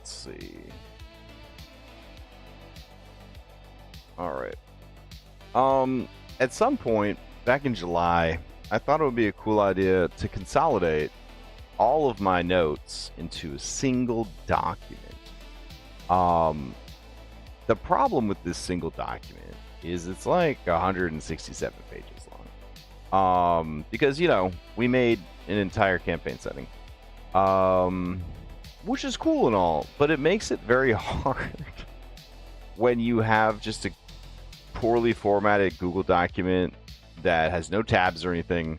Let's see. All right. At some point back in July, I thought it would be a cool idea to consolidate all of my notes into a single document. The problem with this single document is it's like 167 pages long. Because, you know, we made an entire campaign setting. Which is cool and all, but it makes it very hard when you have just a poorly formatted Google document that has no tabs or anything,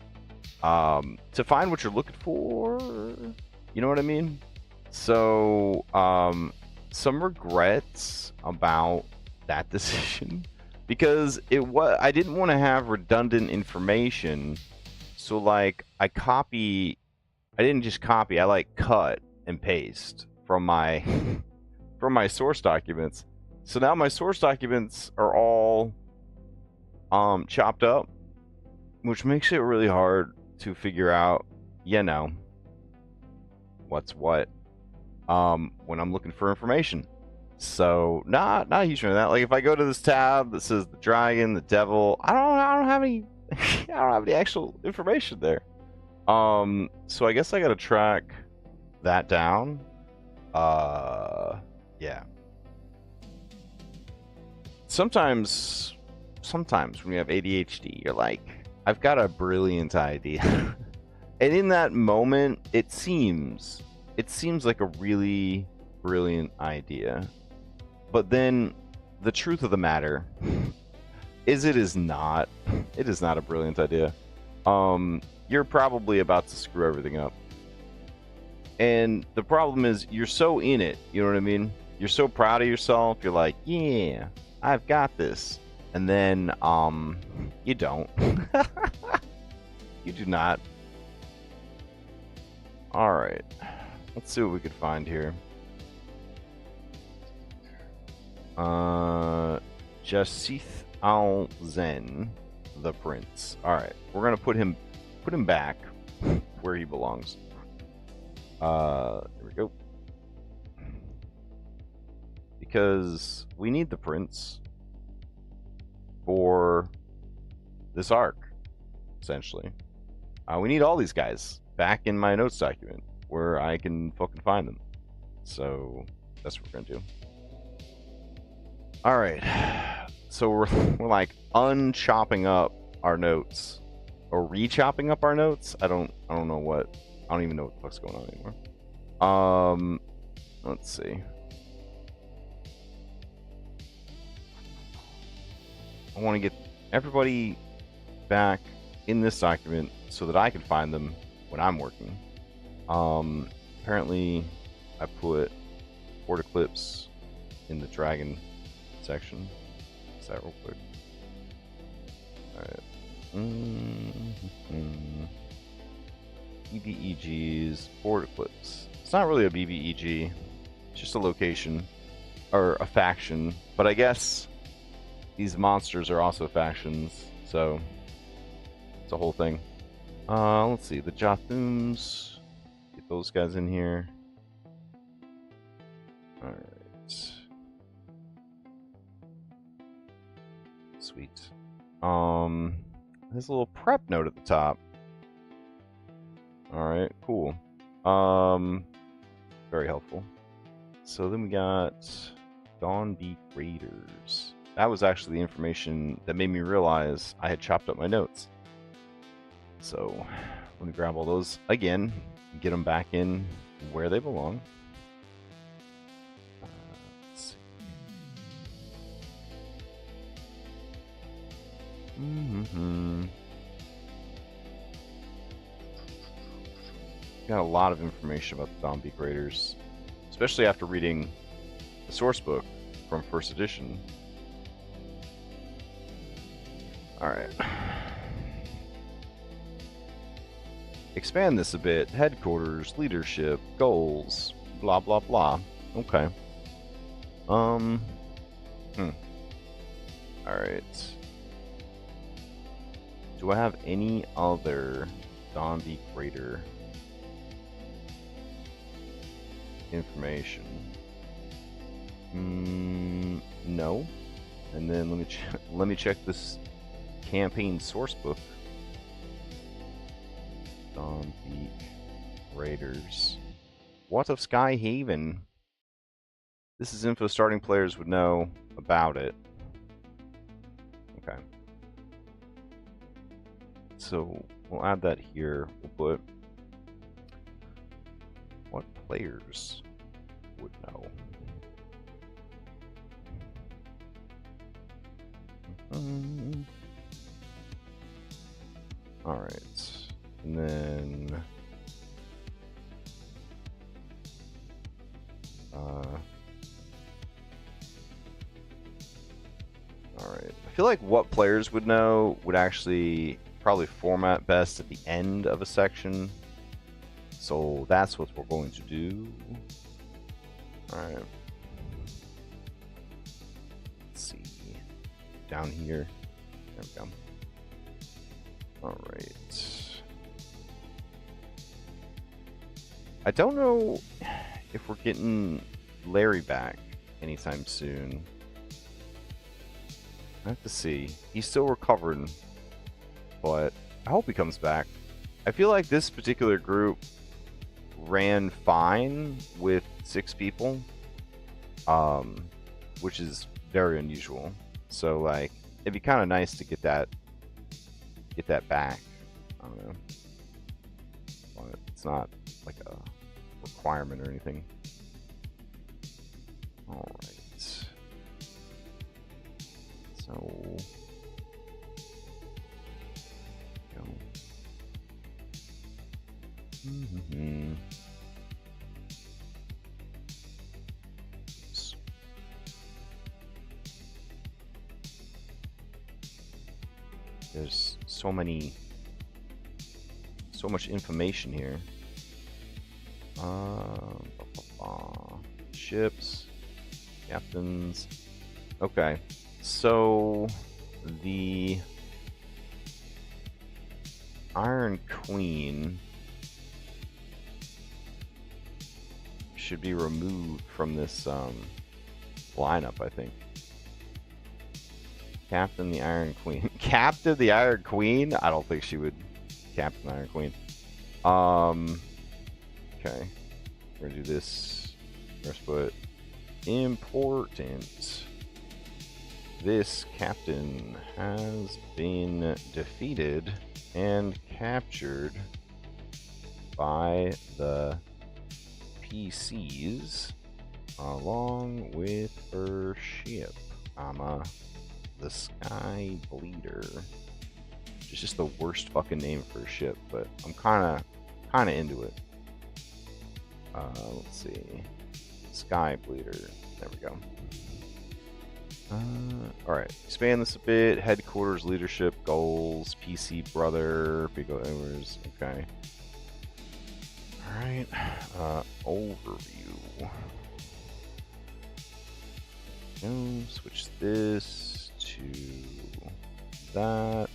to find what you're looking for. You know what I mean? So, some regrets about that decision because I didn't want to have redundant information. So, like, I didn't just copy, I like cut and paste from my from my source documents. So now my source documents are all chopped up, which makes it really hard to figure out, you know, what's what when I'm looking for information. So not a huge fan of that. Like if I go to this tab that says the dragon, the devil, I don't have any I don't have any actual information there. So I guess I gotta track that down. Yeah. Sometimes when you have ADHD, you're like, I've got a brilliant idea. And in that moment, it seems like a really brilliant idea. But then the truth of the matter is it is not a brilliant idea. You're probably about to screw everything up. And the problem is you're so in it, you know what I mean? You're so proud of yourself. You're like, yeah, I've got this. And then you don't. You do not. All right. Let's see what we could find here. Jasith Al-Zen, the prince. All right, we're gonna put him back where he belongs. There we go. Because we need the prince for this arc, essentially. We need all these guys back in my notes document where I can fucking find them. So that's what we're gonna do. All right. So we're like unchopping up our notes or re-chopping up our notes. I don't know what. I don't even know what the fuck's going on anymore. Let's see. I want to get everybody back in this document so that I can find them when I'm working. Apparently I put Port Eclipse in the dragon section. Is that real quick? Alright. BBEGs, Port Eclipse. It's not really a BBEG, it's just a location or a faction, but I guess these monsters are also factions, so it's a whole thing. Let's see, the Jothuns, get those guys in here. Alright. Sweet. There's a little prep note at the top. Alright, cool. Very helpful. So then we got Dawnbeak Raiders. That was actually the information that made me realize I had chopped up my notes. So let me grab all those again and get them back in where they belong. Let's see. Got a lot of information about the Dawnbeak Raiders, especially after reading the source book from first edition. Alright. Expand this a bit. Headquarters, leadership, goals, blah blah blah. Okay. Alright. Do I have any other Dawnbeak Raider information? No. And then let me check this campaign source book. Dawn Beach Raiders. What of Sky Haven? This is info starting players would know about it. Okay. So we'll add that here. We'll put what players would know. All right, and then all right. I feel like what players would know would actually probably format best at the end of a section. So that's what we're going to do. All right. Let's see. Down here. There we go. All right. I don't know if we're getting Larry back anytime soon. I have to see. He's still recovering, but I hope he comes back. I feel like this particular group ran fine with 6 people, which is very unusual. So like, it'd be kind of nice to get that back. I don't know, but it's not like a requirement or anything. All right. So go. Oops. There's so much information here. Ships, captains. Okay, so the Iron Queen should be removed from this lineup, I think. Captain the Iron Queen. Captain the Iron Queen? I don't think she would captain the Iron Queen. Okay. We're gonna do this. First, but important. This captain has been defeated and captured by the PCs along with her ship, the Sky Bleeder. It's just the worst fucking name for a ship, but I'm kind of into it. Let's see, Sky Bleeder. There we go. All right, expand this a bit. Headquarters, leadership, goals, PC brother, big owners. Okay. All right. Overview. Switch this to that.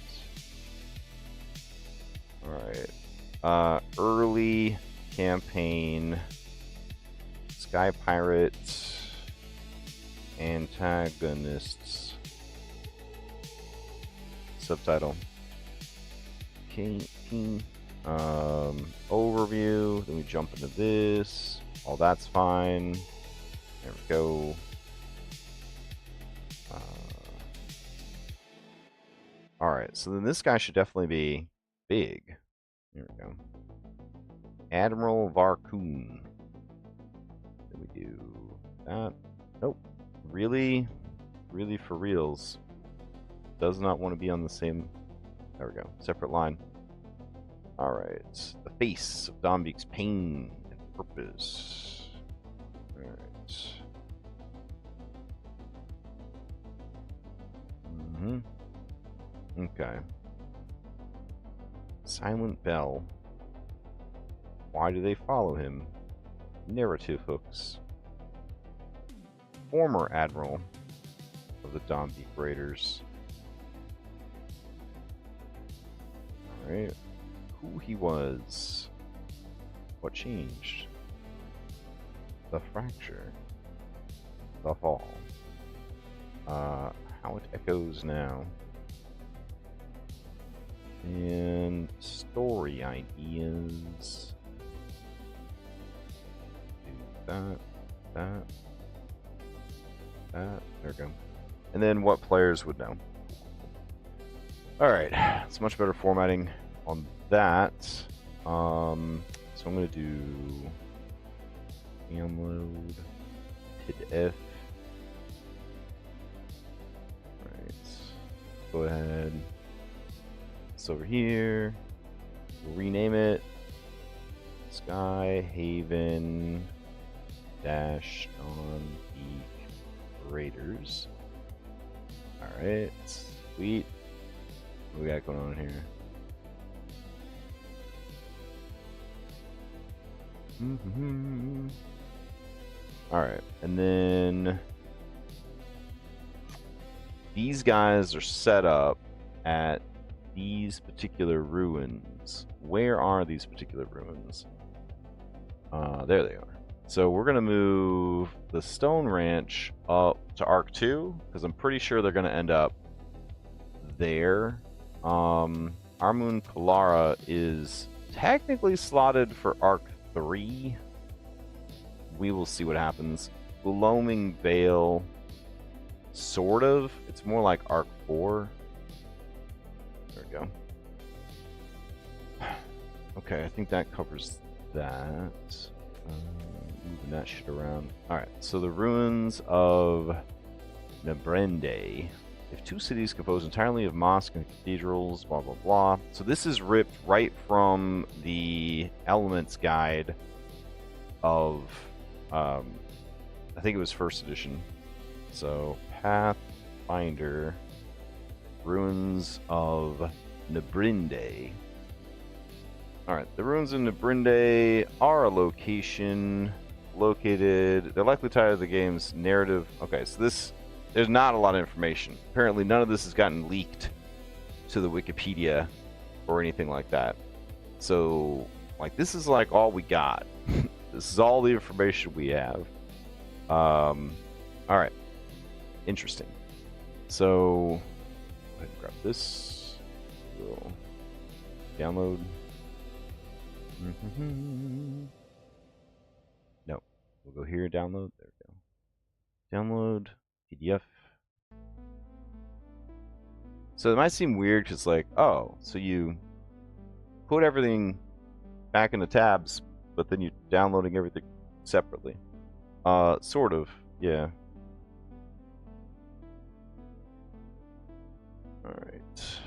All right. Early campaign. Sky Pirate. Antagonists. Subtitle. Overview. Then we jump into this. All that's fine. There we go. All right. So then this guy should definitely be big. There we go. Admiral Varkoon. Then we do that. Nope. Really for reals. Does not want to be on the same. There we go. Separate line. All right. The face of Dombeek's pain and purpose. All right. Okay. Silent Bell. Why do they follow him? Narrative hooks. Former Admiral of the Dombeek Raiders. Alright. Who he was. What changed? The fracture. the fall. How it echoes now. And story ideas. Do that. There we go. And then what players would know. Alright, it's much better formatting on that. So I'm going to do download PDF. Alright, go ahead. It's over here. We'll rename it Sky Haven Dash on Peak Raiders. Alright, sweet. What we got going on here? Alright, and then these guys are set up at these particular ruins. Where are these particular ruins? There they are. So we're going to move the Stone Ranch up to Arc 2, because I'm pretty sure they're going to end up there. Armun Polara is technically slotted for Arc 3. We will see what happens. Gloaming Vale, sort of. It's more like Arc 4. There we go. Okay, I think that covers that. Moving that shit around. Alright, so the ruins of Nebrende. They have 2 cities composed entirely of mosques and cathedrals, blah, blah, blah. So this is ripped right from the Elements Guide of, I think it was 1st edition. So, Pathfinder, Ruins of Nebrende. Alright, the ruins of Nebrende are a location located. They're likely tied to the game's narrative. Okay, so there's not a lot of information. Apparently, none of this has gotten leaked to the Wikipedia or anything like that. So, like, this is like all we got. This is all the information we have. Alright. Interesting. So, go ahead and grab this. We'll download. No. We'll go here, download. There we go. Download PDF. So it might seem weird because, like, oh, so you put everything back into tabs, but then you're downloading everything separately. Sort of, yeah. Alright.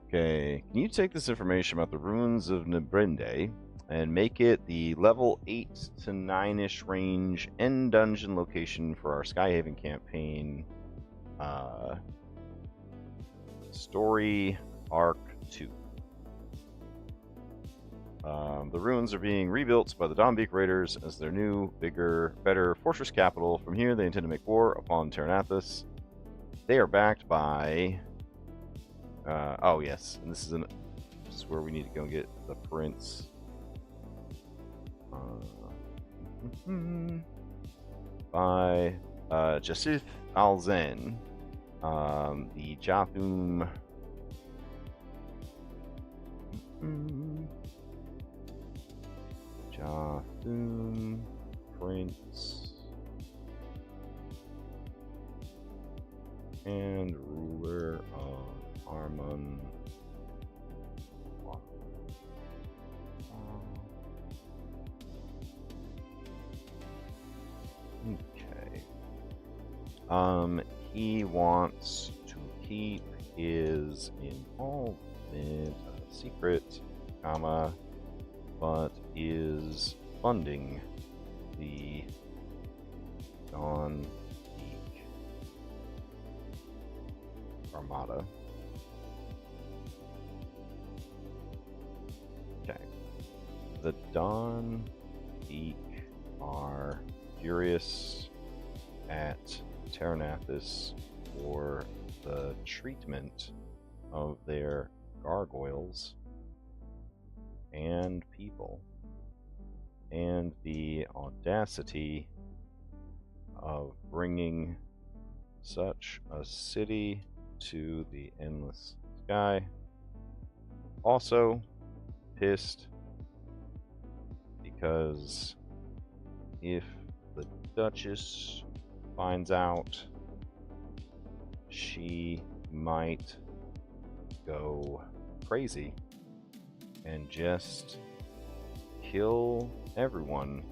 Okay, can you take this information about the ruins of Nebrende and make it the level 8 to 9-ish range end dungeon location for our Skyhaven campaign? Story Arc 2. The ruins are being rebuilt by the Dawnbeak Raiders as their new, bigger, better fortress capital. From here, they intend to make war upon Terranathus. They are backed by... oh, yes. And this is where we need to go and get the prince. By Jasith Alzen. The Jathum... Jathum Prince and ruler of Armun. Okay. He wants to keep his involvement a secret, comma, but is funding the Dawnbeak Armada. Okay. The Dawnbeak are furious at Terranathus for the treatment of their gargoyles and people. and the audacity of bringing such a city to the endless sky. Also pissed because if the Duchess finds out, she might go crazy and just kill everyone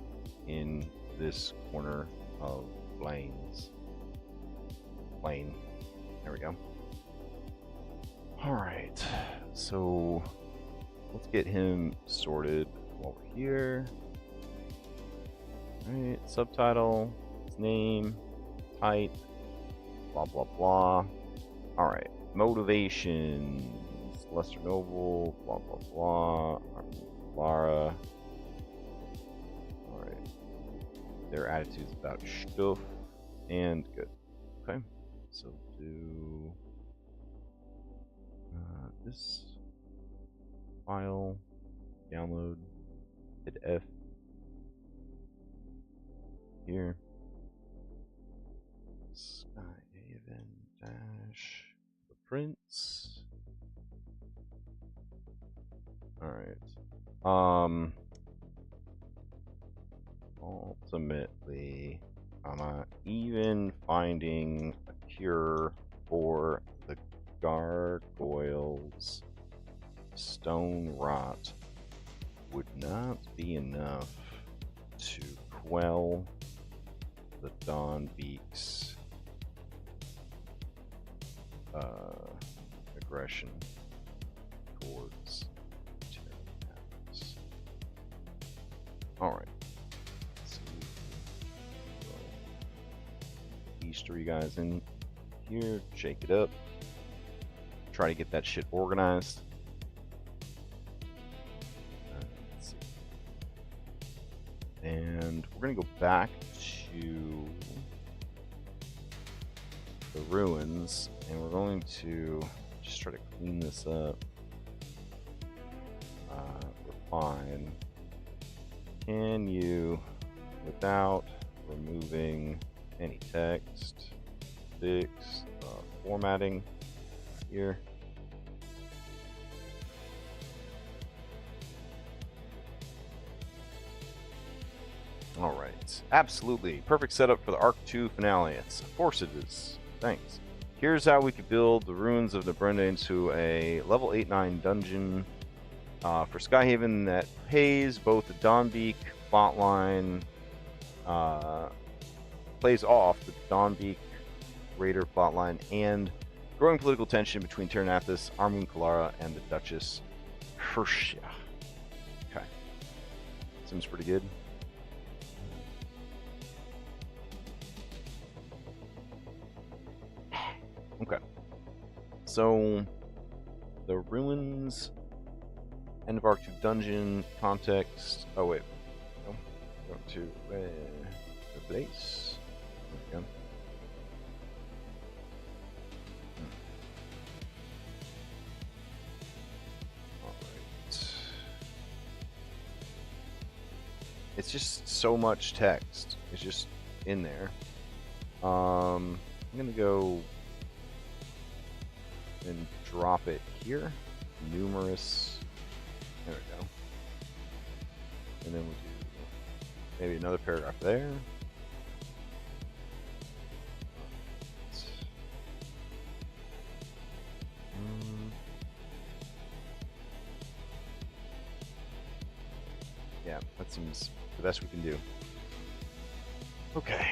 in this corner of Plains. Plain. There we go. Alright, so let's get him sorted while we're here. Alright, subtitle, his name, type, blah blah blah. Alright, motivations, lesser noble, blah blah blah, Lara. Alright, their attitudes about stuff, and good. Okay, so do this file, download, hit F here. Skyhaven dash the prince. Alright. Ultimately, even finding a cure for the gargoyles' stone rot would not be enough to quell the Dawnbeak's aggression towards Terrans. Alright. So these three guys in here, shake it up. Try to get that shit organized. Let's see. And we're gonna go back to the ruins, and we're going to just try to clean this up. Refine. Can you, without removing any text, fix formatting here? Alright, absolutely. Perfect setup for the Arc 2 finale. Of course it is. Thanks. Here's how we could build the ruins of Nebrenda into a level 8-9 dungeon for Skyhaven that pays both the Dawnbeak plotline, plays off the Dawnbeak Raider plotline, and growing political tension between Terranathus, Armun Kalara, and the Duchess Hershia. Okay. Seems pretty good. Okay. So, the ruins, end of Arc 2 dungeon, context. Oh, wait. No. Go to the place. There we go. Alright. It's just so much text. It's just in there. I'm gonna go and drop it here. Numerous. There we go. And then we'll do maybe another paragraph there. Yeah, that seems the best we can do. Okay,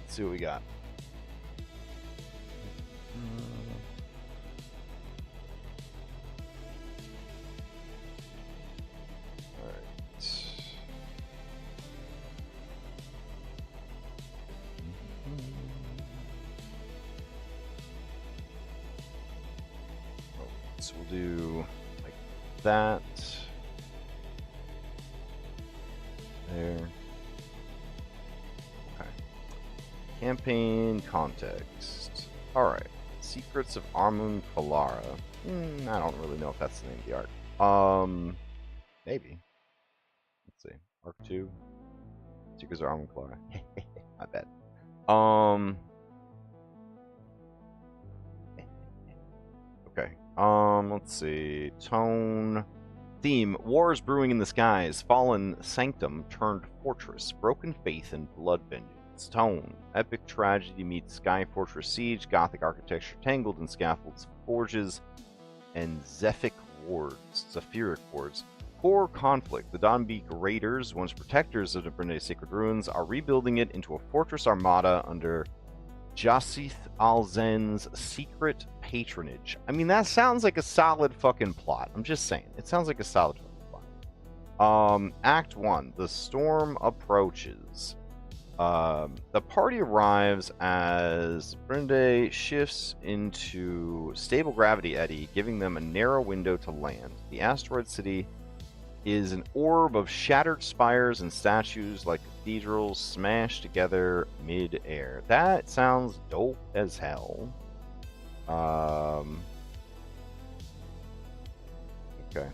let's see what we got. So we'll do like that. There. Okay. Campaign context. Alright. Secrets of Armun Kalara. I don't really know if that's the name of the arc. Maybe. see. Arc 2. Seekers are Armor Claw. My bad. Okay. Let's see. Tone. Theme: Wars brewing in the skies. Fallen sanctum turned fortress. Broken faith and blood vengeance. Tone: epic tragedy meets sky fortress siege. Gothic architecture tangled in scaffolds, forges, and zephyric wards. Core conflict: the Dawnbeak Raiders, once protectors of Nebrinde's sacred ruins, are rebuilding it into a fortress armada under Jasith Al-Zen's secret patronage. I mean, that sounds like a solid fucking plot. I'm just saying. It sounds like a solid fucking plot. Act 1. The storm approaches. The party arrives as Brinde shifts into stable gravity eddy, giving them a narrow window to land. The asteroid city is an orb of shattered spires and statues like cathedrals smashed together mid-air. That sounds dope as hell. Okay.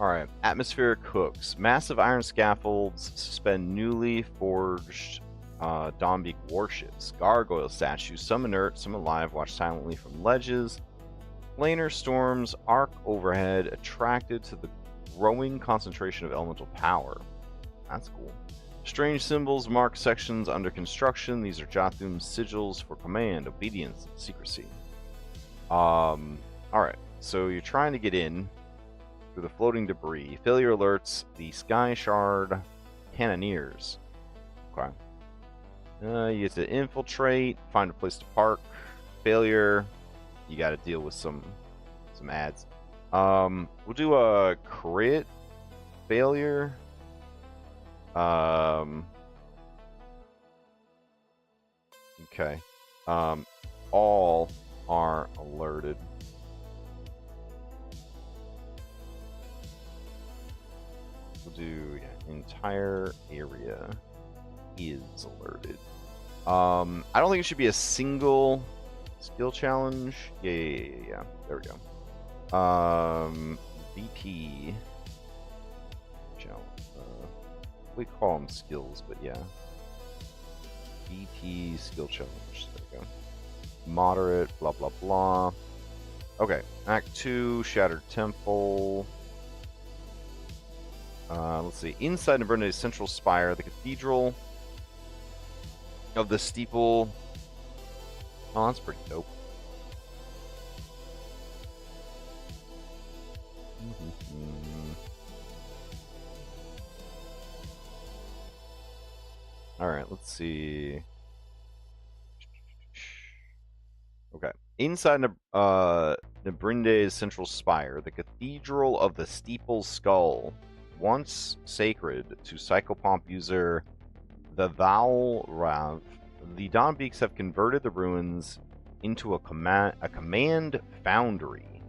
Alright, atmospheric hooks. Massive iron scaffolds suspend newly forged Dawnbeak warships. Gargoyle statues, some inert, some alive, watch silently from ledges. Planar storms arc overhead, attracted to the growing concentration of elemental power. That's cool. Strange symbols mark sections under construction. These are Jothum's sigils for command, obedience, and secrecy. Alright, so you're trying to get in through the floating debris. Failure alerts the Sky Shard Cannoneers. Okay. You get to infiltrate, find a place to park. Failure, you got to deal with some ads. We'll do a crit. Failure. Okay. All are alerted. We'll do entire area is alerted. I don't think it should be a single skill challenge. Yeah. There we go. VP challenge. We call them skills, but yeah. VT skill challenge. There we go. Moderate, blah blah blah. Okay, Act 2, Shattered Temple. Let's see. Inside Nebrinde's central spire, the cathedral of the steeple. Oh, that's pretty dope. Alright, let's see. Okay. Inside Nebrinde's central spire, the Cathedral of the Steeple Skull, once sacred to Psychopomp user Vivalrav, the Dawnbeaks have converted the ruins into a command foundry.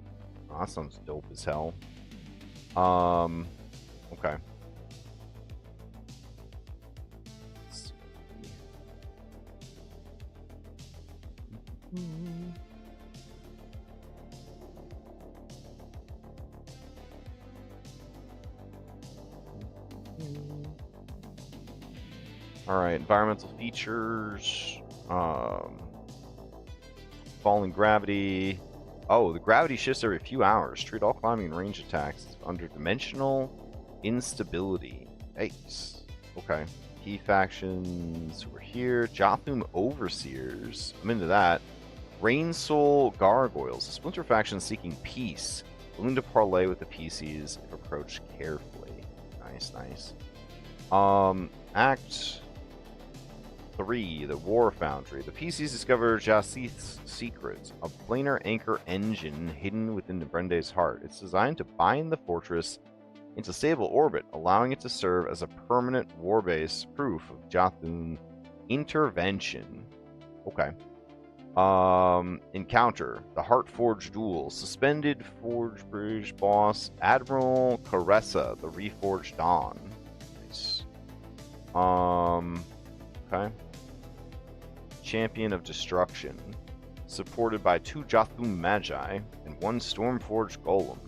Oh, that sounds dope as hell. Okay. Alright, environmental features. Falling gravity. Oh, the gravity shifts every few hours. Treat all climbing and range attacks under dimensional instability. Yikes. Okay. Key factions who are here. Jothum Overseers. I'm into that. Rain Soul Gargoyles. A splinter faction seeking peace. Willing to parlay with the PCs if approached carefully. Nice, nice. Act 3, the War Foundry. The PCs discover Jasith's secret, a planar anchor engine hidden within Nebrinde's heart. It's designed to bind the fortress into stable orbit, allowing it to serve as a permanent warbase, proof of Jothun intervention. Okay. Encounter. The Heartforged Duel. Suspended Forge Bridge boss Admiral Caressa, the Reforged Dawn. Nice. Okay. champion of destruction, supported by 2 Jothum Magi and 1 Stormforged Golem.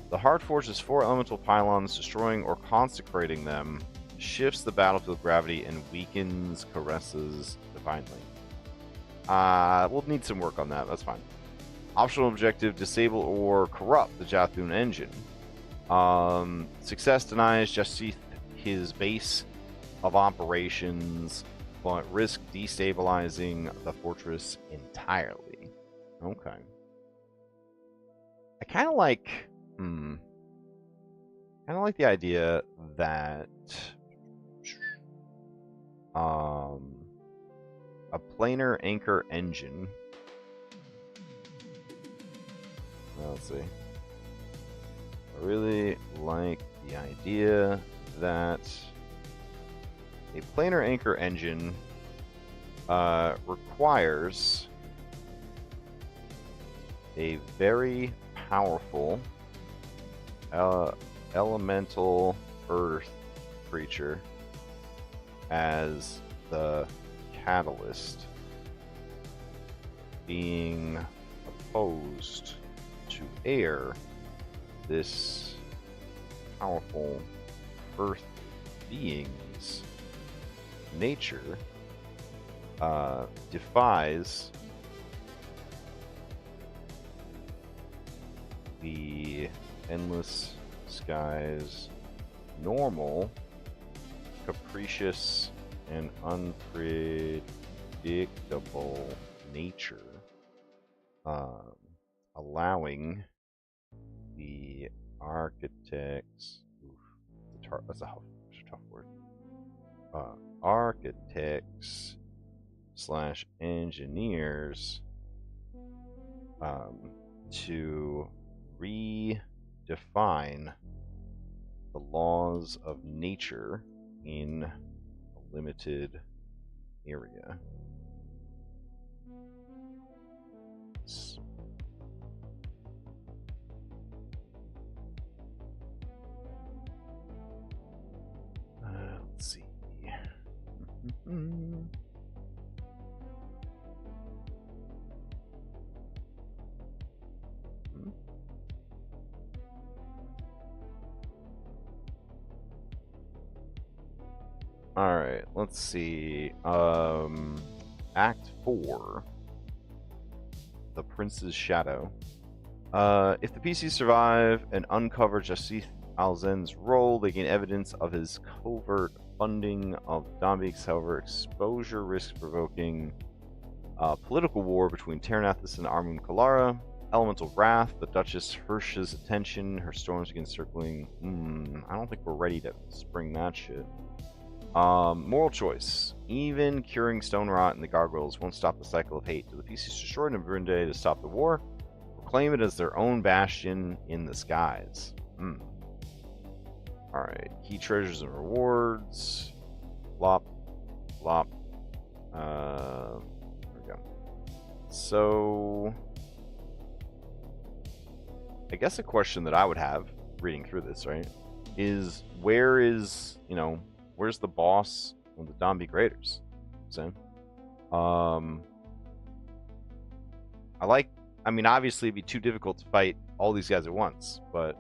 The Heart forges 4 elemental pylons, destroying or consecrating them shifts the battlefield gravity and weakens Caresses divinely. We'll need some work on that, that's fine. Optional objective, disable or corrupt the Jothun engine. Success denies Jasith his base of operations, but risk destabilizing the fortress entirely. Okay. I kind of like... kind of like the idea that a planar anchor engine. Let's see. I really like the idea that a planar anchor engine requires a very powerful elemental earth creature as the catalyst, being opposed to air, this powerful earth being's nature defies the endless skies normal, capricious, and unpredictable nature, allowing the architects, that's a tough word, architects slash engineers to redefine the laws of nature in a limited area. Let's see. All right, let's see. Act 4, The Prince's Shadow. If the PCs survive and uncover Jasith Alzen's role, they gain evidence of his covert funding of Dombeeks. However, exposure risks provoking political war between Terranathus and Armun Kalara. Elemental Wrath, the Duchess Hirsch's attention, her storms begin circling. I don't think we're ready to spring that shit. Moral choice. Even curing stone rot in the gargoyles won't stop the cycle of hate. Do the PCs destroy Nabunde to stop the war? Proclaim it as their own bastion in the skies. Alright. Key treasures and rewards. Flop. Flop. There we go. So, I guess a question that I would have reading through this, right, is where's the boss of the Dombeek Raiders? So, obviously it'd be too difficult to fight all these guys at once, but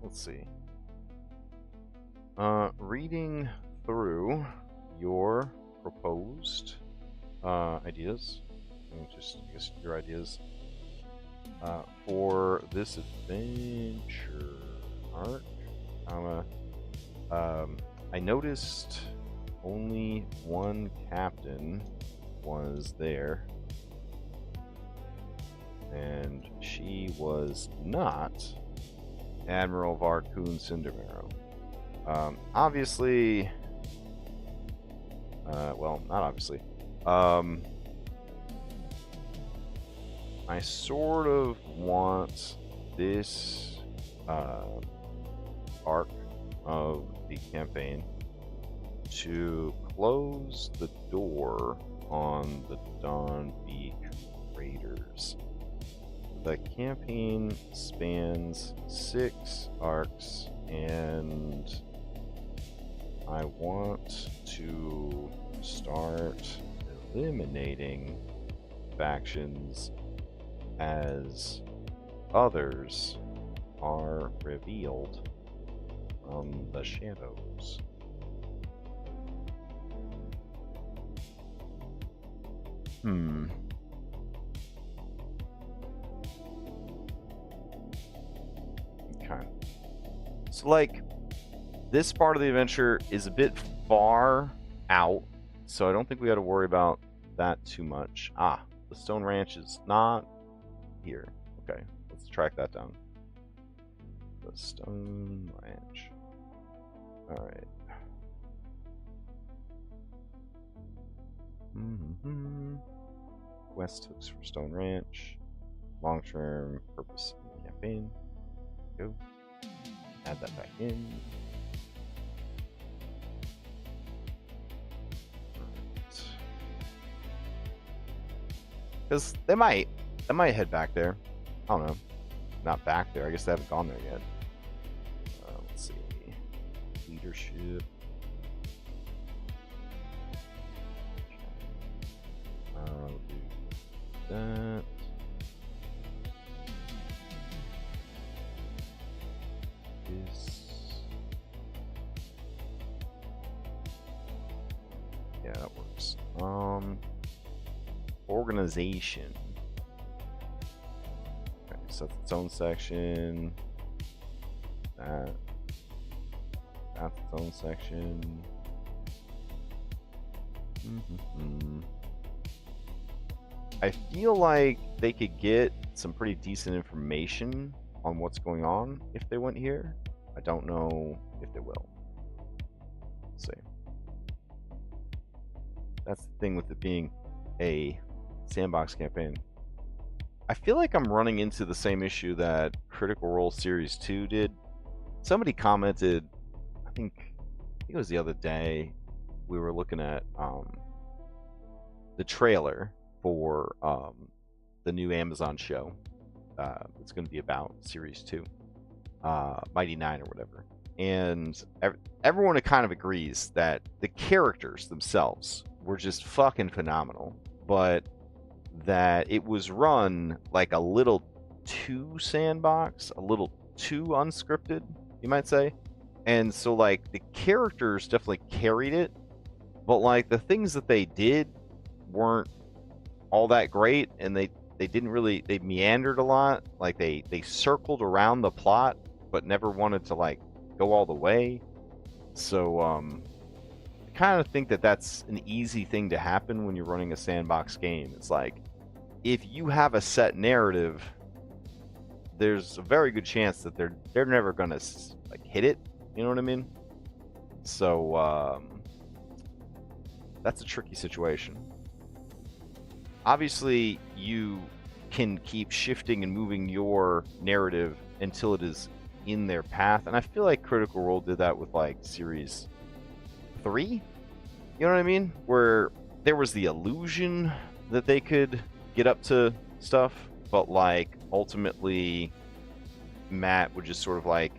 let's see. Reading through your proposed ideas, just I guess your ideas for this adventure arc. I noticed only one captain was there, and she was not Admiral Varkun Cindermarrow. Obviously, well, not obviously. I sort of want this arc of the campaign to close the door on the Dombeek Raiders. The campaign spans 6 arcs, and I want to start eliminating factions as others are revealed from the shadows. Okay. So, like, this part of the adventure is a bit far out, so I don't think we got to worry about that too much. Ah, the Stone Ranch is not here. Okay, let's track that down. The Stone Ranch. All right. Quest hooks for Stone Ranch. Long-term purpose in the campaign. Go. Add that back in. Because they might head back there. I don't know. Not back there. I guess they haven't gone there yet. Let's see. Leadership. I'll do that. Yeah, that works. Organization. Okay, so that's its own section. That's its own section. I feel like they could get some pretty decent information on what's going on if they went here. I don't know if they will. Let's see. That's the thing with it being a sandbox campaign. I feel like I'm running into the same issue that Critical Role Series 2 did. Somebody commented, I think it was the other day, we were looking at the trailer for the new Amazon show. It's going to be about Series 2. Mighty 9 or whatever. And everyone kind of agrees that the characters themselves were just fucking phenomenal, but that it was run like a little too sandbox, a little too unscripted, you might say. And so, like, the characters definitely carried it, but, like, the things that they did weren't all that great, and they didn't really, they meandered a lot. Like, they circled around the plot, but never wanted to, like, go all the way. So, I kind of think that that's an easy thing to happen when you're running a sandbox game. It's like, if you have a set narrative, there's a very good chance that they're never gonna, like, hit it. You know what I mean? So, that's a tricky situation. Obviously, you can keep shifting and moving your narrative until it is in their path, and I feel like Critical Role did that with, like, Series 3. You know what I mean? Where there was the illusion that they could get up to stuff, but, like, ultimately Matt would just sort of, like,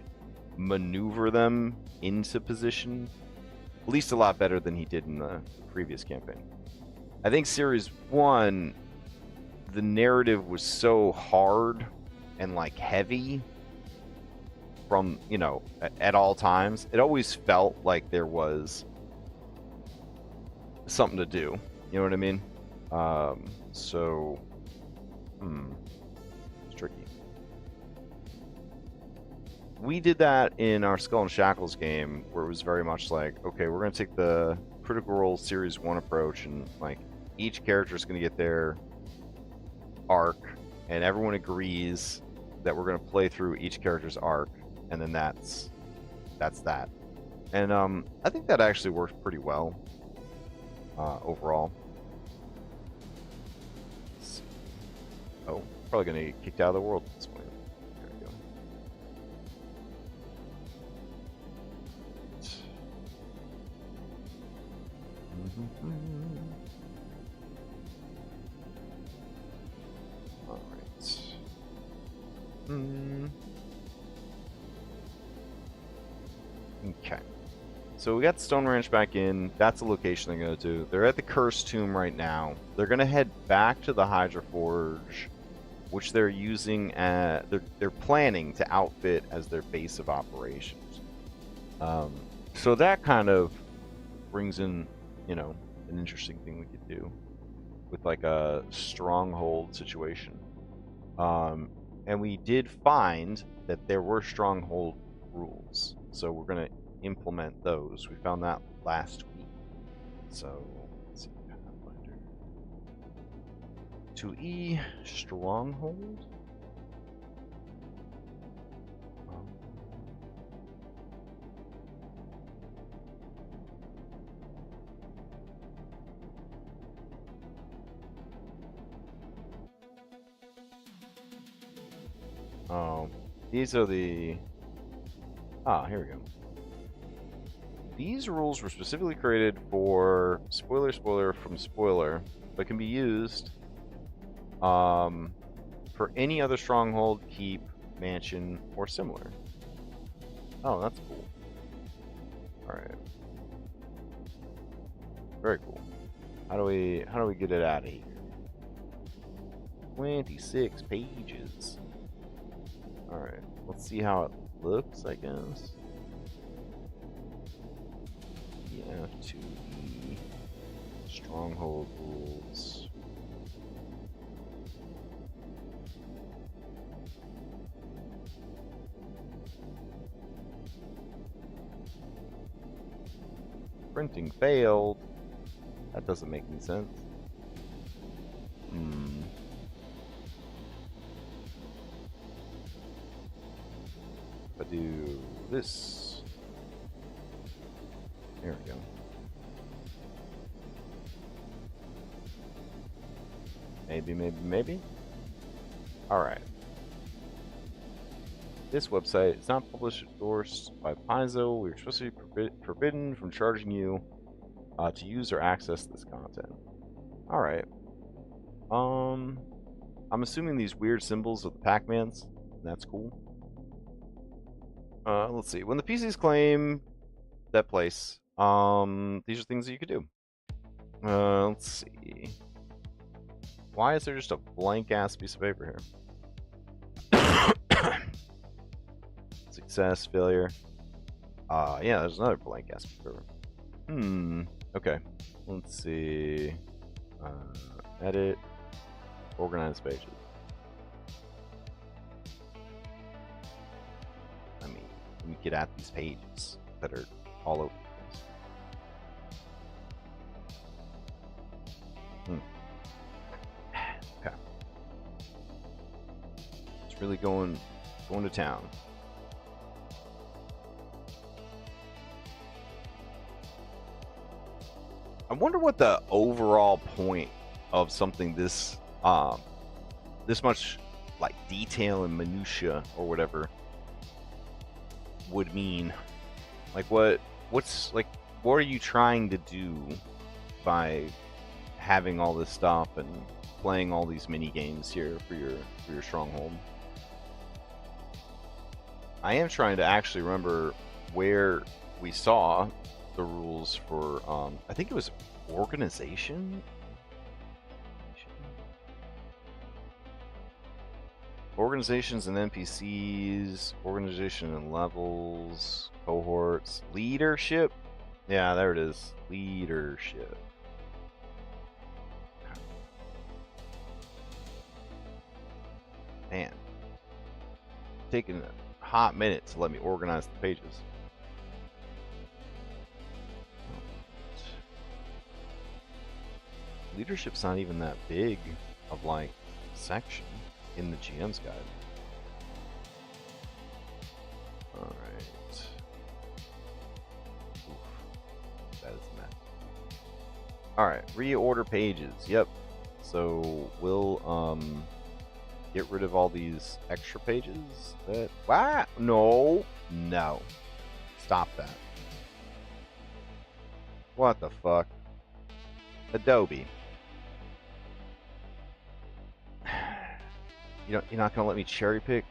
maneuver them into position, at least a lot better than he did in the previous campaign. I think Series 1, the narrative was so hard and, like, heavy from, you know, at all times. It always felt like there was something to do. You know what I mean? It's tricky. We did that in our Skull and Shackles game, where it was very much like, okay, we're going to take the Critical Role Series 1 approach, and, like, each character is going to get their arc, and everyone agrees that we're going to play through each character's arc, and then that's that. And I think that actually worked pretty well overall. Let's see. Oh, probably going to get kicked out of the world at this point. There we go. All right. Okay. So we got the Stone Ranch back in. That's the location they're going to do. They're at the Cursed Tomb right now. They're going to head back to the Hydra Forge, which they're using at, they're planning to outfit as their base of operations. So that kind of brings in, you know, an interesting thing we could do with like a stronghold situation. And we did find that there were stronghold rules, so we're going to implement those. We found that last week. So let's see, Pathfinder 2E stronghold. Oh, these are the... Ah, here we go. These rules were specifically created for spoiler from spoiler, but can be used for any other stronghold, keep, mansion, or similar. Oh, that's cool. Alright. Very cool. How do we get it out of here? 26 pages. Alright, let's see how it looks, I guess. FVTT stronghold rules. Printing failed. That doesn't make any sense. If I do this. There we go. Maybe. Alright. This website is not published or endorsed by Paizo. We are supposed to be forbidden from charging you to use or access this content. Alright. I'm assuming these weird symbols are the Pac-Mans. That's cool. Let's see. When the PCs claim that place, these are things that you could do. Let's see. Why is there just a blank ass piece of paper here? Success, failure. Yeah, there's another blank ass piece of paper. Okay. Let's see. Edit. Organize pages. I mean, let me get at these pages that are all over the place. Okay. It's really going to town. I wonder what the overall point of something this this much like detail and minutia or whatever would mean. Like what are you trying to do by having all this stuff and playing all these mini games here for your stronghold? I am trying to actually remember where we saw the rules for I think it was organization. Organizations and NPCs, organization and levels, cohorts, leadership. Yeah, there it is. Leadership. Man, taking a hot minute to let me organize the pages. Leadership's not even that big of like section in the GM's guide. Alright. That is a mess. Alright, reorder pages. Yep. So we'll get rid of all these extra pages that no. Stop that. What the fuck? Adobe. You're not gonna let me cherry pick?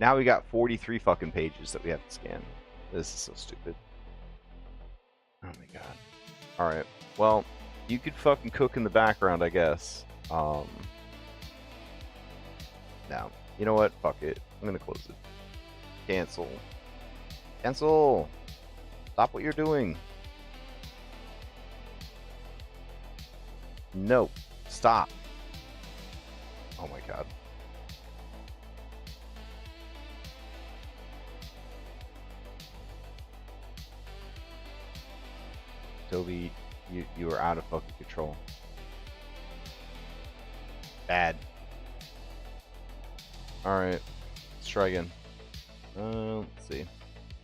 Now we got 43 fucking pages that we have to scan. This is so stupid. Oh my god. Alright. Well, you could fucking cook in the background, I guess. Now, you know what? Fuck it. I'm gonna close it. Cancel. Cancel! Stop what you're doing. No. Stop. Oh my god. Toby, you are out of fucking control. Bad. Alright. Let's try again. Let's see.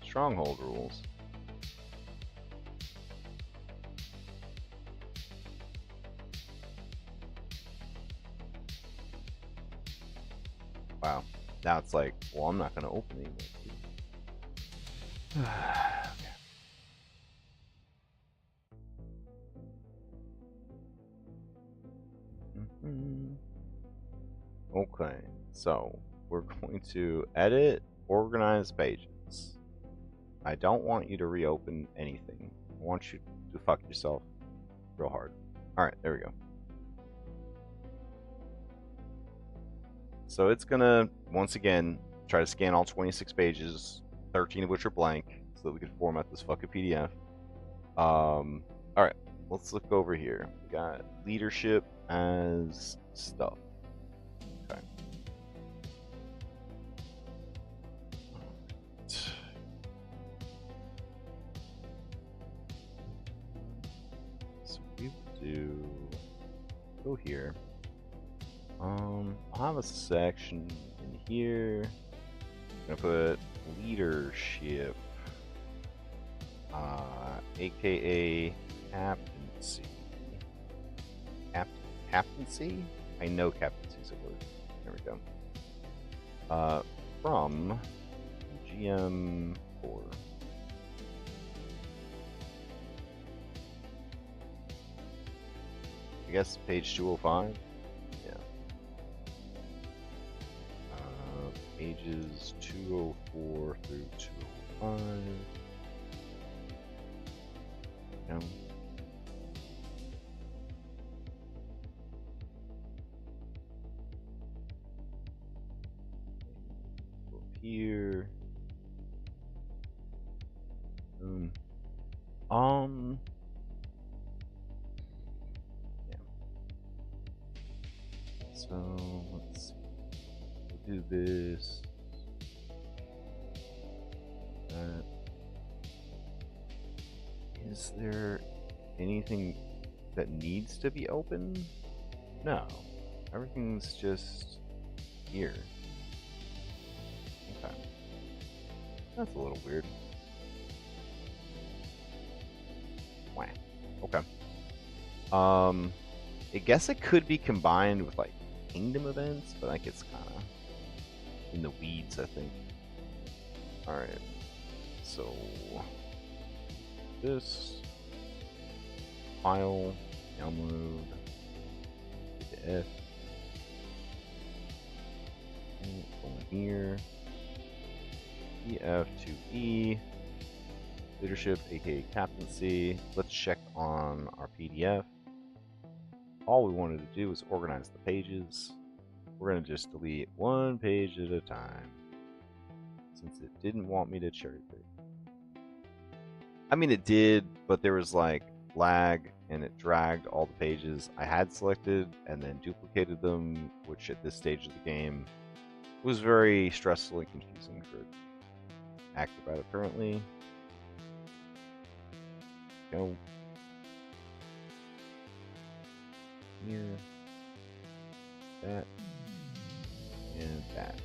Stronghold rules. Wow. Now it's like, well, I'm not going to open anymore. Okay, so we're going to edit, organize pages. I don't want you to reopen anything. I want you to fuck yourself real hard. Alright, there we go. So it's gonna, once again, try to scan all 26 pages, 13 of which are blank, so that we can format this fucking PDF. Alright, let's look over here. We got leadership as stuff. Okay. So we will do, go here. I'll have a section in here. I'm gonna put leadership, aka captaincy. Captaincy? I know captaincy is a word. There we go. From GM4. I guess page 205. Pages 204 through 205. No. Go up here. Yeah. So let's see. Do this. That. Is there anything that needs to be open? No. Everything's just here. Okay. That's a little weird. Wow. Okay. I guess it could be combined with like kingdom events, but like it's kind of in the weeds, I think. Alright, so this file, download, PDF, go in here, EF2E, leadership, aka captaincy. Let's check on our PDF. All we wanted to do was organize the pages. We're going to just delete one page at a time, since it didn't want me to cherry pick. I mean, it did, but there was like lag, and it dragged all the pages I had selected and then duplicated them, which at this stage of the game was very stressful and confusing for Acrobat apparently. Go. Here. That. And that.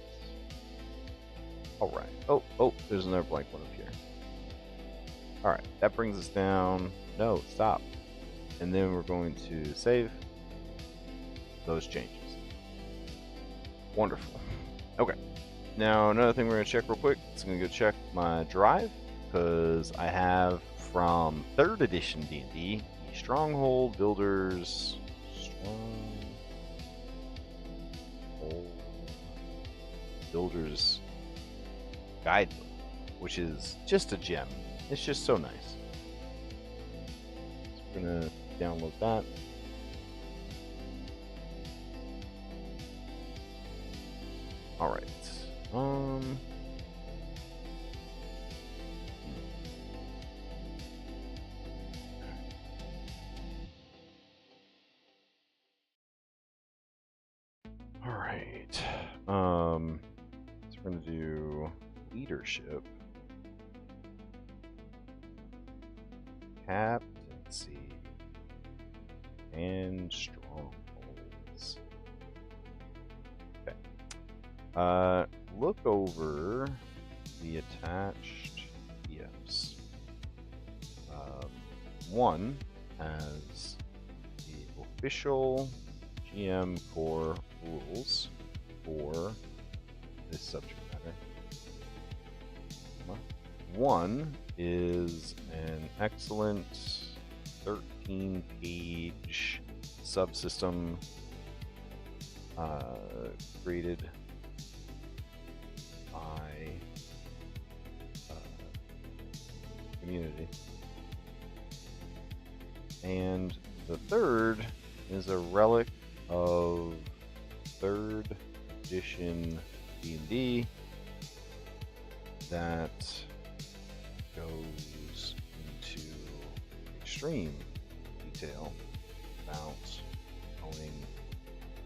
Alright. Oh, there's another blank one up here. Alright, that brings us down. No, stop. And then we're going to save those changes. Wonderful. Okay. Now, another thing we're going to check real quick. So I'm going to go check my drive, because I have from 3rd edition D&D, the Stronghold Builders... Builder's Guidebook, which is just a gem. It's just so nice. gonna download that. All right. All right. So we're gonna do leadership, captaincy, and strongholds. Okay. Look over the attached PFs. One has the official GM core rules for this subject matter. One is an excellent 13-page subsystem created by community. And the third is a relic of 3rd edition D&D that goes into extreme detail about owning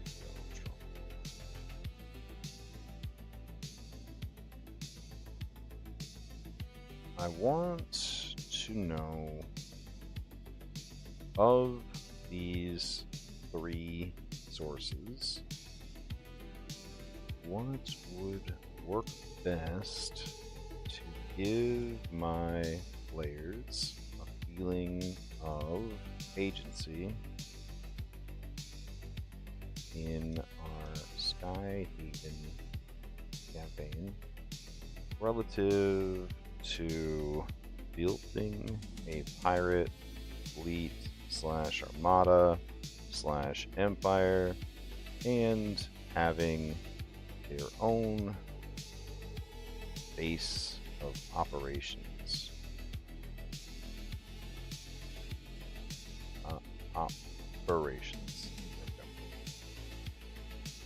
your own strong. I want to know, of these 3 sources, what would work best to give my players a feeling of agency in our Skyhaven campaign relative to building a pirate fleet / armada / empire and having their own base of operations. Operations. Okay.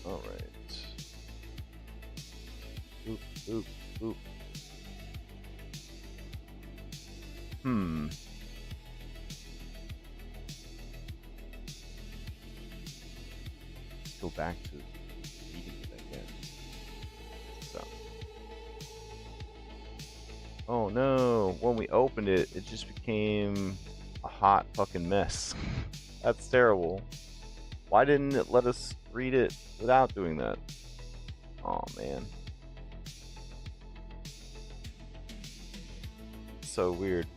All right. Oop, oop, oop. Go back to reading it again. So. Oh no, when we opened it, it just became a hot fucking mess. That's terrible. Why didn't it let us read it without doing that? Oh man. So weird.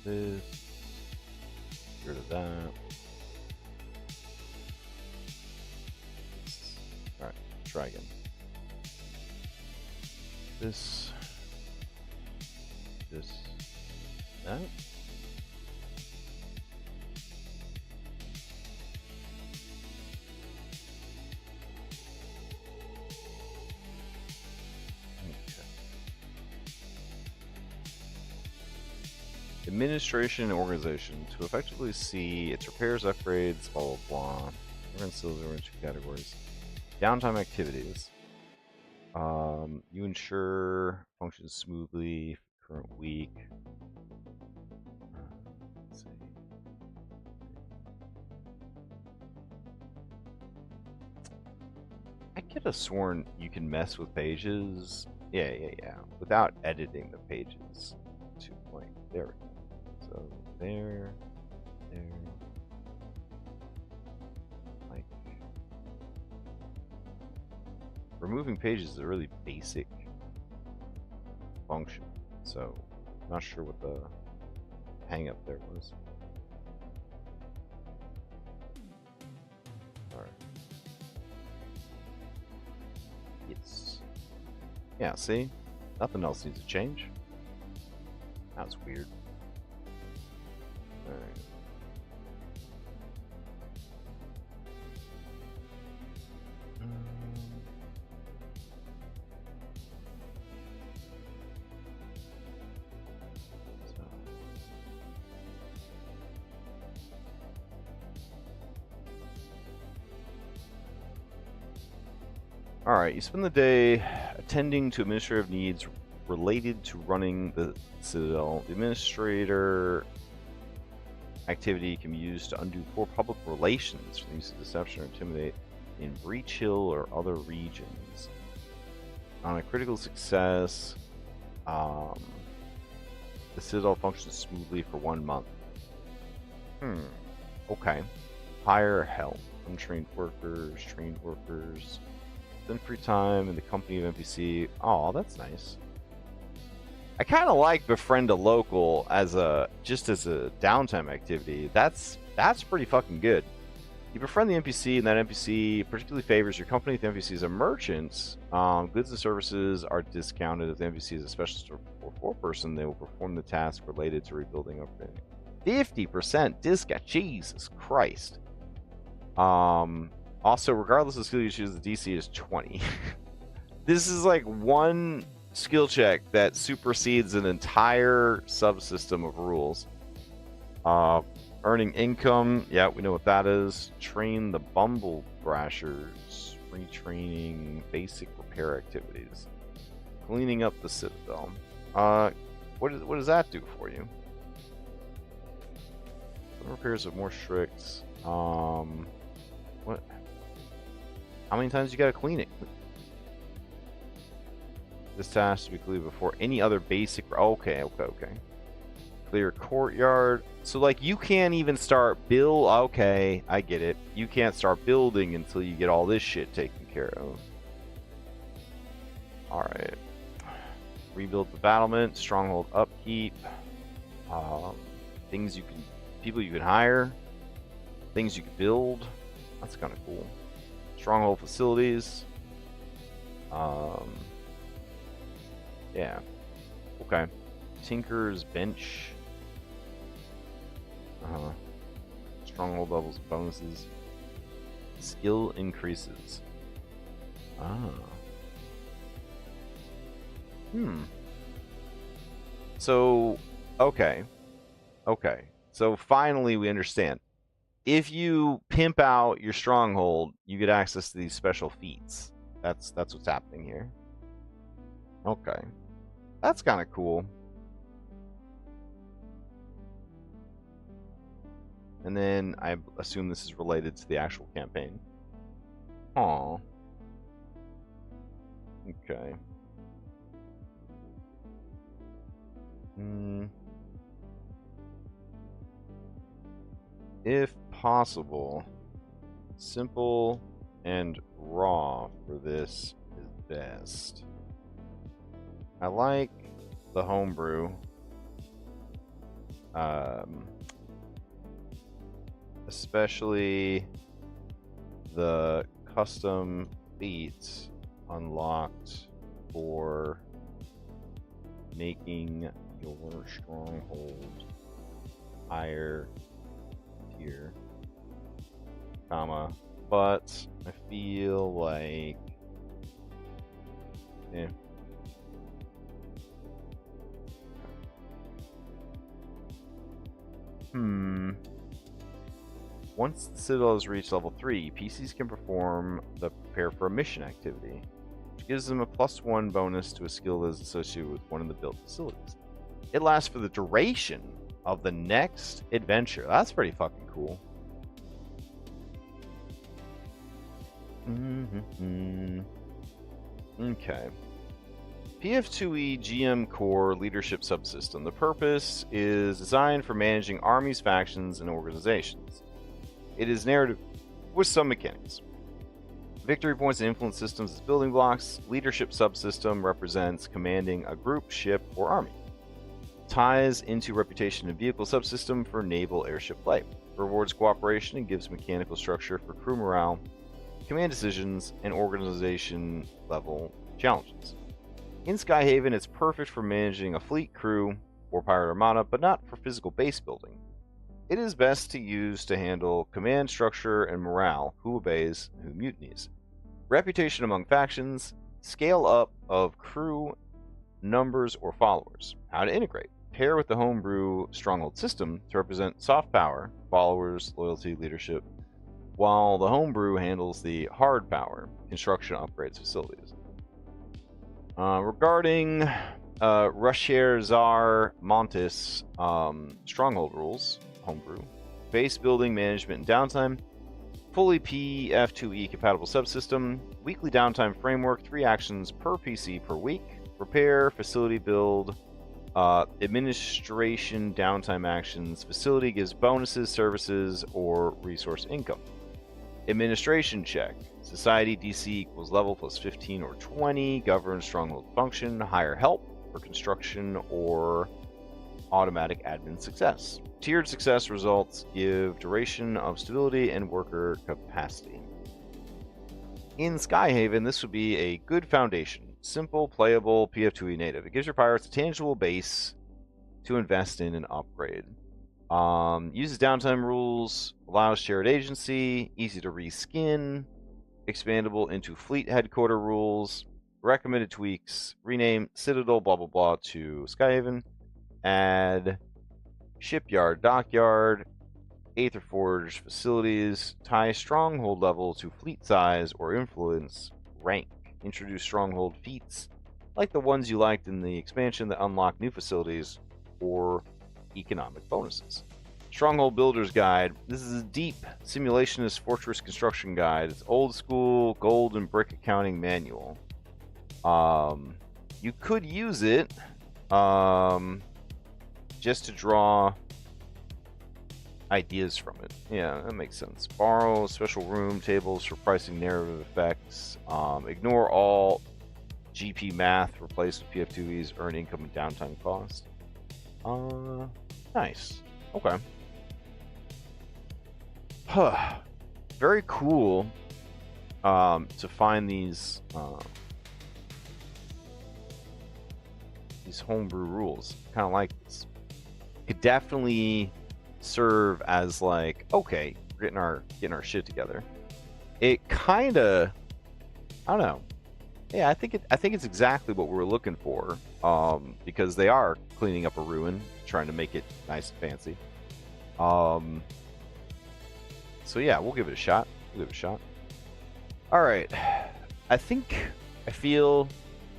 This, get rid of that. Alright, try again. This, that. Administration and organization to effectively see its repairs, upgrades, blah blah blah. We're in still in 2 categories. Downtime activities. You ensure functions smoothly for current week. Let's see. I could have sworn you can mess with pages. Yeah. Without editing the pages. 2 point. There we go. So there. Like, removing pages is a really basic function. So not sure what the hang up there was. Alright. Yes. Yeah, see? Nothing else needs to change. That's weird. All right, you spend the day attending to administrative needs related to running the Citadel. The administrator activity can be used to undo poor public relations for the use of deception or intimidate in Breach Hill or other regions. On a critical success, the Citadel functions smoothly for 1 month. Okay. Hire help. Untrained workers, trained workers. Spend free time in the company of NPC. Oh, that's nice. I kind of like befriend a local as a downtime activity. That's pretty fucking good. You befriend the NPC, and that NPC particularly favors your company. If the NPC is a merchant, goods and services are discounted. If the NPC is a specialist or foreperson, they will perform the task related to rebuilding or upgrading. 50% discount. Jesus Christ. Also, regardless of skill you choose, the DC is 20. This is like one skill check that supersedes an entire subsystem of rules. Earning income, yeah, we know what that is. Train the Bumble Brashers. Retraining basic repair activities. Cleaning up the Citadel. What does that do for you? Some repairs are more strict. What? How many times you gotta clean it? This task to be cleared before any other basic. Okay. Clear courtyard. So, like, you can't even start build. Okay, I get it. You can't start building until you get all this shit taken care of. All right. Rebuild the battlement. Stronghold upkeep. Things you can, people you can hire. Things you can build. That's kind of cool. Stronghold facilities. Yeah. Okay. Tinker's bench. Stronghold levels, bonuses. Skill increases. So, okay. So finally we understand. If you pimp out your stronghold, you get access to these special feats. That's what's happening here. Okay. That's kind of cool. And then I assume this is related to the actual campaign. Aw. Okay. If possible, simple and raw for this is best. I like the homebrew. Especially the custom beats unlocked for making your stronghold higher tier, but I feel like once the Citadel has reached level 3, PCs can perform the prepare for a mission activity, which gives them a +1 bonus to a skill that is associated with one of the built facilities. It lasts for the duration of the next adventure. That's pretty fucking cool. Okay. PF2E GM Core Leadership Subsystem. The purpose is designed for managing armies, factions, and organizations. It is narrative with some mechanics. Victory points and influence systems as building blocks. Leadership subsystem represents commanding a group, ship, or army. Ties into reputation and vehicle subsystem for naval airship flight. Rewards cooperation and gives mechanical structure for crew morale, command decisions, and organization level challenges. In Skyhaven, it's perfect for managing a fleet, crew, or pirate armada, but not for physical base building. It is best to use to handle command structure and morale, who obeys, who mutinies. Reputation among factions, scale up of crew, numbers, or followers. How to integrate. Pair with the homebrew stronghold system to represent soft power, followers, loyalty, leadership, while the Homebrew handles the hard power, construction, upgrades, facilities. Regarding Rusher Tsar Montes stronghold rules, Homebrew, base building management and downtime, fully PF2E compatible subsystem, weekly downtime framework, 3 actions per PC per week, repair, facility build, administration, downtime actions, facility gives bonuses, services, or resource income. Administration check, society DC equals level plus 15 or 20, govern stronghold function, hire help for construction or automatic admin success. Tiered success results give duration of stability and worker capacity. In Skyhaven, this would be a good foundation. Simple, playable, PF2E native. It gives your pirates a tangible base to invest in and upgrade. Uses downtime rules, allows shared agency, easy to reskin, expandable into fleet headquarter rules, recommended tweaks, rename Citadel blah blah blah to Skyhaven, add shipyard, dockyard, Aetherforge facilities, tie stronghold level to fleet size or influence rank, introduce stronghold feats like the ones you liked in the expansion that unlock new facilities or economic bonuses. Stronghold Builder's Guide. This is a deep simulationist fortress construction guide. It's old school gold and brick accounting manual. You could use it just to draw ideas from it. Yeah, that makes sense. Borrow special room tables for pricing narrative effects. Ignore all GP math. Replace with PF2E's earn income and downtime cost. Nice. Okay. Very cool to find these homebrew rules. Kind of like this. Could definitely serve as like, okay, we're getting our shit together. It kind of, I don't know. Yeah, I think it's exactly what we were looking for. Because they are cleaning up a ruin, trying to make it nice and fancy. So yeah, we'll give it a shot. All right, I feel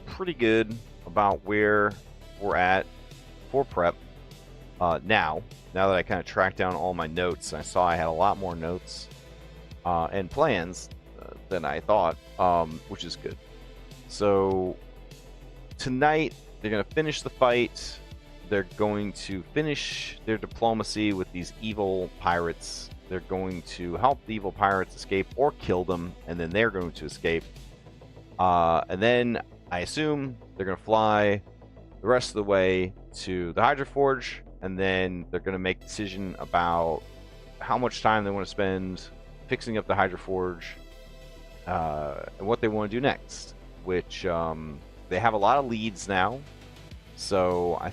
pretty good about where we're at for prep. Now that I kind of tracked down all my notes, I saw I had a lot more notes and plans than I thought, which is good. So tonight they're going to finish the fight. They're going to finish their diplomacy with these evil pirates. They're going to help the evil pirates escape or kill them, and then they're going to escape. And then I assume they're going to fly the rest of the way to the Hydra Forge, and then they're going to make a decision about how much time they want to spend fixing up the Hydra Forge and what they want to do next, which they have a lot of leads now. So I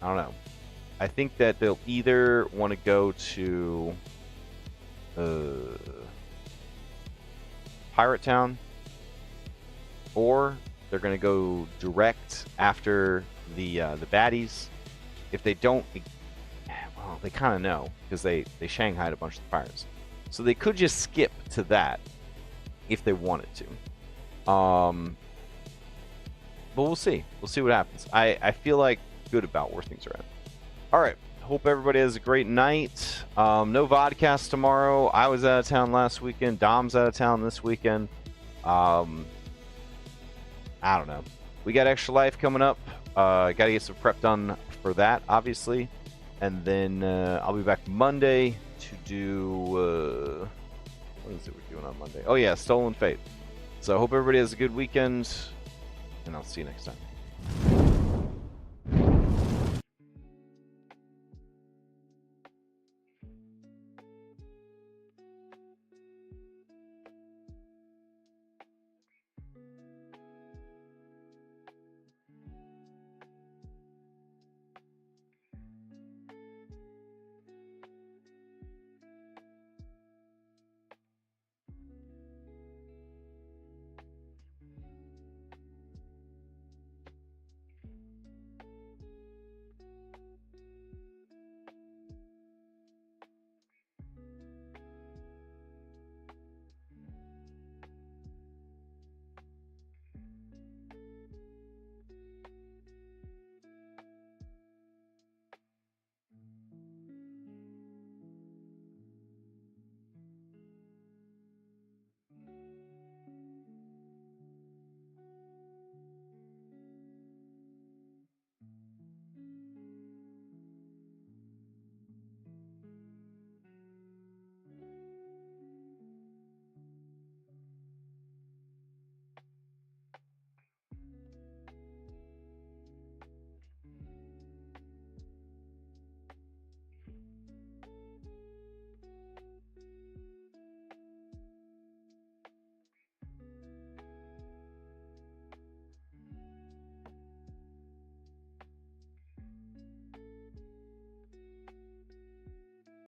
don't know. I think that they'll either want to go to Pirate Town, or they're going to go direct after the baddies. If they don't, well, they kind of know because they shanghaied a bunch of the pirates, so they could just skip to that if they wanted to. But we'll see. We'll see what happens. I feel like good about where things are at. All right. Hope everybody has a great night. No vodcast tomorrow. I was out of town last weekend. Dom's out of town this weekend. I don't know. We got Extra Life coming up. Got to get some prep done for that, obviously. And then I'll be back Monday to do... what is it we're doing on Monday? Oh, yeah, Stolen Fate. So I hope everybody has a good weekend, and I'll see you next time.